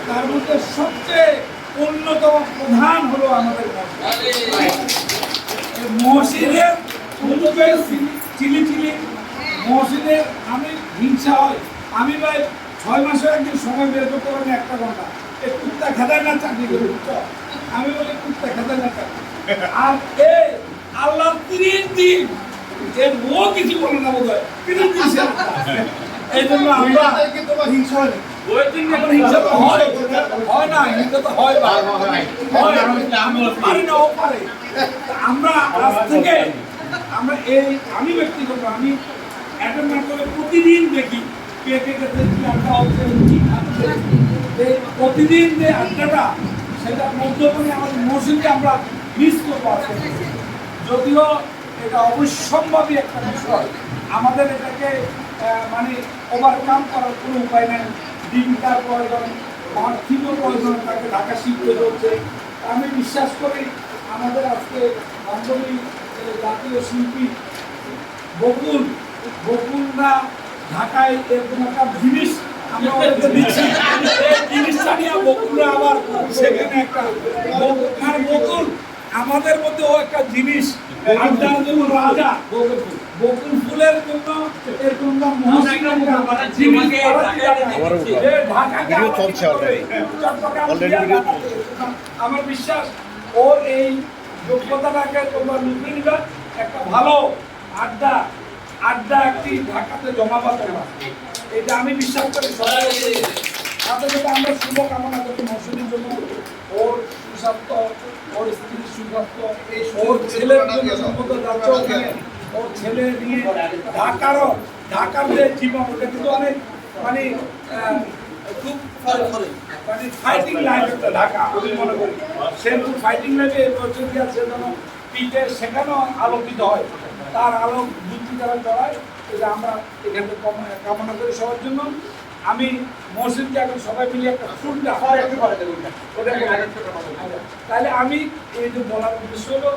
তার মধ্যে সবচেয়ে অন্যতম প্রধান হলো আমাদের মহসিনের চিলি চিলি মহসিনের আমি হিংসা হয়। আমি ভাই 6 মাসের একদিন সময় বের করতে পারি 1 ঘন্টা। এই কুত্তা খেদায় না চাকরি করে বুঝছো? আমি বলি কুত্তা খেদায় না চাকরি। আর এই আল্লাহ 30 দিন এর ও কিছু বলে না বোধ হয় 30 দিন এই জন্য আমরা কিন্তু হিংসা হয় ওই দিন এখন হিংসা তো হয় না, হিংসা তো হয় পারে। আমরা আজ থেকে আমরা এই আমি ব্যক্তিগত আমি অ্যাটেন্ড না করে প্রতিদিন দেখি কে কে গেছে কি আড্ডা হচ্ছে কি খাচ্ছে। এই প্রতিদিন যে আড্ডাটা সেটা মধ্যমণি আমাদের মসজিদকে আমরা মিস করবো। যদিও এটা অবশ্যম্ভাবী একটা বিষয়, আমাদের এটাকে মানে ওভারকাম করার কোনো উপায় নেই। জীবিকার প্রয়োজন, আর্থিকও প্রয়োজন, তাকে ঢাকা শিখতে চলছে। আমি বিশ্বাস করি আমাদের আজকে বান্ধবী জাতীয় শিল্পী বকুলরা ঢাকায় এরকম একটা জিনিস আমরা ওদেরকে দিচ্ছি। এই জিনিসটা নিয়ে বকুলরা আবার সেখানে একটা বকুল আমাদের মধ্যে ও একটা জিনিস আড্ডার জন্য রাজা বকুল ফুলের জন্য এরকম আমার বিশ্বাস ওর এই যোগ্যতাটাকে তোমরা লুকিয়ে নিবে। একটা ভালো আড্ডা একটি ঢাকাতে জমাবাদ এটা আমি বিশ্বাস করি। সবাই তাদের সাথে আমরা শুভকামনা করি মৌসুমীর জন্য, ওর সুস্বাস্থ্য, ওর স্ত্রীর সুস্বাস্থ্য, ওর ছেলের জন্য সম্পদ যাচ্ছে ওখানে, ওর ছেলে নিয়ে ঢাকার যে জীবন ওটা কিন্তু অনেক মানে খুব মানে ফাইটিং লাইফ একটা ঢাকা আমি মনে করি। সে খুব ফাইটিং লাইফে প্রচুর আছে যেন পিঠে সেখানেও আলোকিত হয়, তার আলোক বুদ্ধি দ্বারা চড়ায়। এটা আমরা এখানে কামনা করি সবার জন্য। আমি মসজিদকে এখন সবাই মিলে একটা ফুলটা তাহলে আমি এই যে বলার উদ্দেশ্য হলো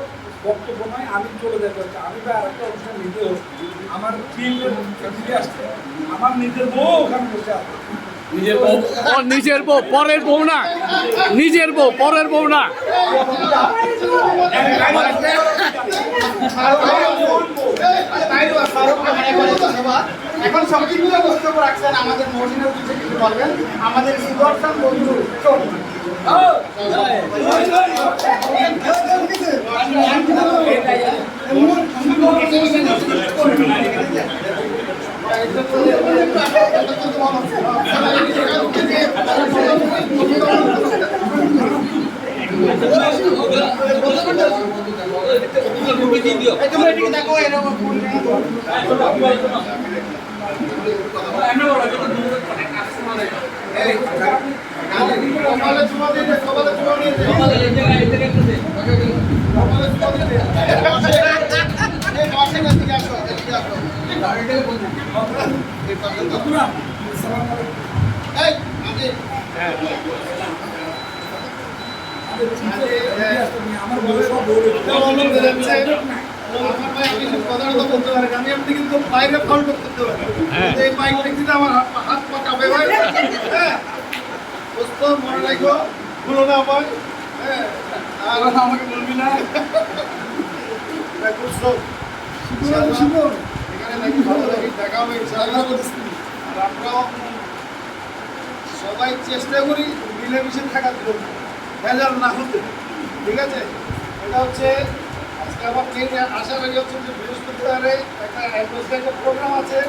বক্তব্য নয়, আমি চলে যেতে আমি তো আর একটা অনুষ্ঠান নিতে আমার ফিরে আসছে, আমার নিজের বউ ওখানে বসে আছে। নিজের বউ পরের বউ না, নিজের বউ পরের বউ না। এখন সবকিছু বক্তব্য রাখছেন আমাদের মহসিনের উদ্দেশ্যে কিছু বলবেন আমাদের সুদর্শন বন্ধু দেখো এরকম আমি আপনি কিন্তু বাইরে ফল্ট করতে পারি এই বাইক ট্যাক্সিতে আমার হাত পা কাঁপে ভাই। হ্যাঁ মনে রাখো ভুলো না আমার। হ্যাঁ আর আমাকে বলবি না এখানে নাকি ভালো লাগে দেখা হবে ইনশাআল্লাহ। আর আমরাও সবাই চেষ্টা করি মিলেমিশে থাকার জন্য, ভেজাল না হতে। ঠিক আছে, এটা হচ্ছে আজকে আমার ট্রেনে আসার আগে হচ্ছে যে বৃহস্পতিবারে একটা অ্যাডভার্টাইজমেন্ট প্রোগ্রাম আছে।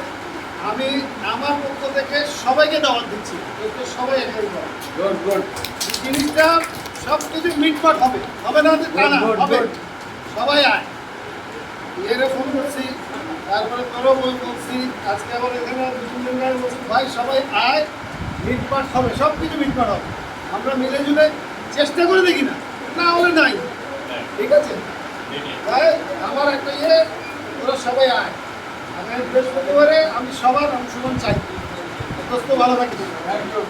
আমি আমার পক্ষ থেকে সবাইকে দাওয়াত দিচ্ছি, সবাই জিনিসটা সব কিছু মিটমাট হবে না তা না, হবে সবাই আয়। এরে ফোন করছি, তারপরে তোরও বলছি, আজকে আবার এখানে দুজন বলছি ভাই সবাই আয়, মিটমাট হবে, সব কিছু মিটমাট হবে। আমরা মিলে জুলে চেষ্টা করে দেখি না হলে নাই। ঠিক আছে, তাই আমার একটা ওরা সবাই আয়। আমি বৃহস্পতিবারে আমি সবার অংশগ্রহণ চাই। দোস্ত ভালো থাকি,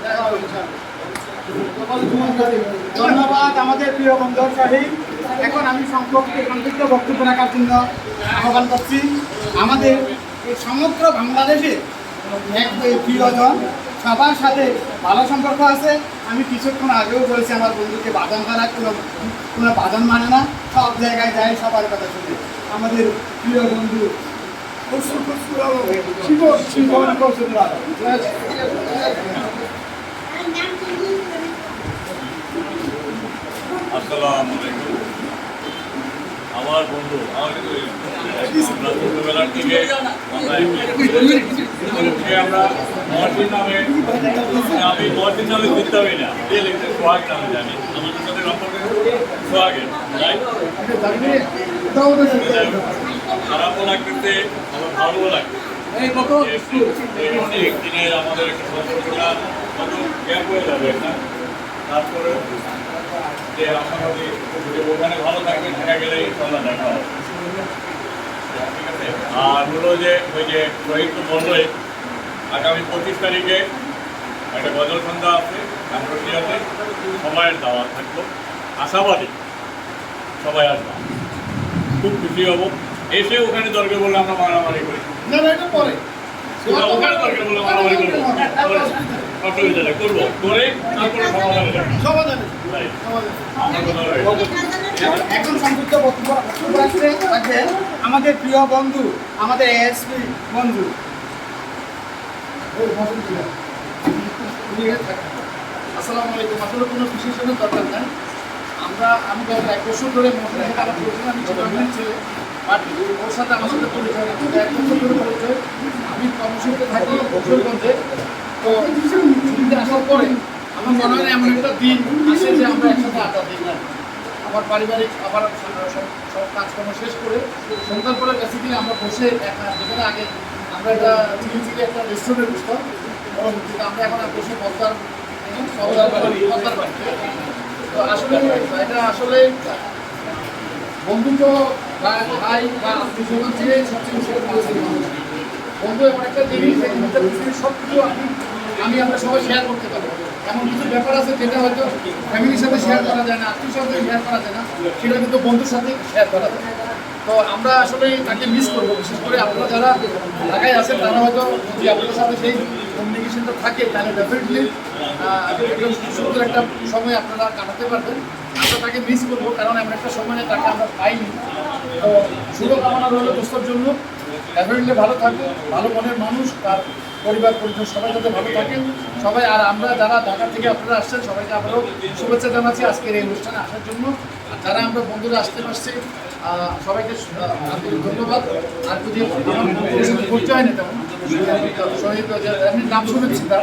দেখা হবে ধন্যবাদ আমাদের প্রিয় বন্ধু সাহিব। এখন আমি সংক্ষিপ্ত বক্তব্য রাখার জন্য আহ্বান করছি। আমাদের এই সমগ্র বাংলাদেশে এক প্রিয়জন, সবার সাথে ভালো সম্পর্ক আছে। আমি কিছুক্ষণ আগেও বলেছি আমার বন্ধুকে বাদাম খারাপ কোনো বাদাম মানে না, সব জায়গায় যায় সবার কথা শুনে। আমাদের প্রিয় বন্ধু জীবন কৌশল আলম। আসসালামু আলাইকুম। আমার বন্ধু আমরা ছোটবেলার থেকে আমরা মহসিন নামে আমি মহসিন নামে চিনতামই না, যে লিখতে সোহাগ নামে জানি। আমাদের সাথে সম্পর্কে সোহাগের খারাপও লাগতেছে, আবার ভালোও লাগতেছে। অনেক দিনের আমাদের একটা সম্পর্কটা কত গ্যাপ হয়ে যাবে না, তারপরে যে আমাদের ওখানে ভালো থাকবে, দেখা গেলে ইনশাল্লাহ দেখা হবে। ঠিক আছে, আর হলো যে ওই যে রোহিত তো বললোই আগামী 25 তারিখে একটা গজল সন্ধ্যা আছে কামরুলিয়াতে, সবাইয়ের দাওয়াত থাকলো। আশাবাদী সবাই আসবে, খুব খুশি হব। এসে ওখানে দরকার বললে আমরা মারামারি করি না না, এটা পরে ওখানে দরকার বললে মারামারি করবো, অসুবিধা নেই, করবো করে তারপরে সমাধানে যাবো। সমাধানে Right. সমাধানে। আমার কথা রয়েছে। এখন সংযুক্ত বক্তব্য রাখবে আমাদের প্রিয় বন্ধু, আমাদের এএসপি বন্ধু। আসসালামু আলাইকুম। আসলে কোনো বিশেষণের দরকার নাই। আমি গত 1 বছর ধরে মন্ত্রীর সাথে আমার পরিচয়, আমি চিরঞ্জন ছেলে, বাট ওর সাথে আমার সাথে পরিচয় না। 1 বছর ধরে পরিচয়। আমি কর্মসূচিতে থাকি বসুরগঞ্জে। তো ছুটিতে আসার পরে আমার মনে হয় না এমন একটা দিন আসে যে আমরা একসাথে আড্ডা দিই না। আমার পারিবারিক আবার সব কাজকর্ম শেষ করে সন্ধ্যার পরে বেসিক্যালি আমরা বসে যেখানে আগে আমরা একটা চিলি একটা রেস্টুরেন্টে বসতাম, পরবর্তীতে আমরা এখন বসে পদ্মার বাড়িতে। তো আসলে এটা আসলে বন্ধুত্ব ভাই বা আত্মীয় চেয়ে সবচেয়ে বেশি বন্ধু এমন একটা জিনিস, পৃথিবীর সব কিছু আমরা সবাই শেয়ার করতে পারি। এমন কিছু ব্যাপার আছে যেটা হয়তো ফ্যামিলির সাথে শেয়ার করা যায় না, আত্মীয় সাথে শেয়ার করা যায় না, সেটা কিন্তু বন্ধুর সাথে শেয়ার করা যায়। তো আমরা আসলে তাকে মিস করবো। বিশেষ করে আপনারা যারা ঢাকায় আছেন তারা হয়তো যদি আপনাদের সাথে সেই কমিউনিকেশনটা থাকে তাহলে ডেফিনেটলি সুন্দর একটা সময় আপনারা কাটাতে পারবেন। আমরা তাকে মিস করবো, কারণ এমন একটা সময় তাকে আমরা পাইনি। তো শুভকামনা রইল দোস্তর জন্য। ডেফিনেটলি ভালো থাকুন, ভালো মনের মানুষ, তার পরিবার পরিজন সবাই যাতে ভালো থাকেন সবাই। আর আমরা যারা ঢাকা থেকে আপনারা আসছেন সবাইকে আবারও শুভেচ্ছা জানাচ্ছি আজকের এই অনুষ্ঠানে আসার জন্য। আর যারা আমরা বন্ধুরা আসতে পারছি সবাইকে আন্তরিক ধন্যবাদ। আর যদি আমার পরিচয় নেই তেমন শহীদ, এমনি নাম শুনেছি তার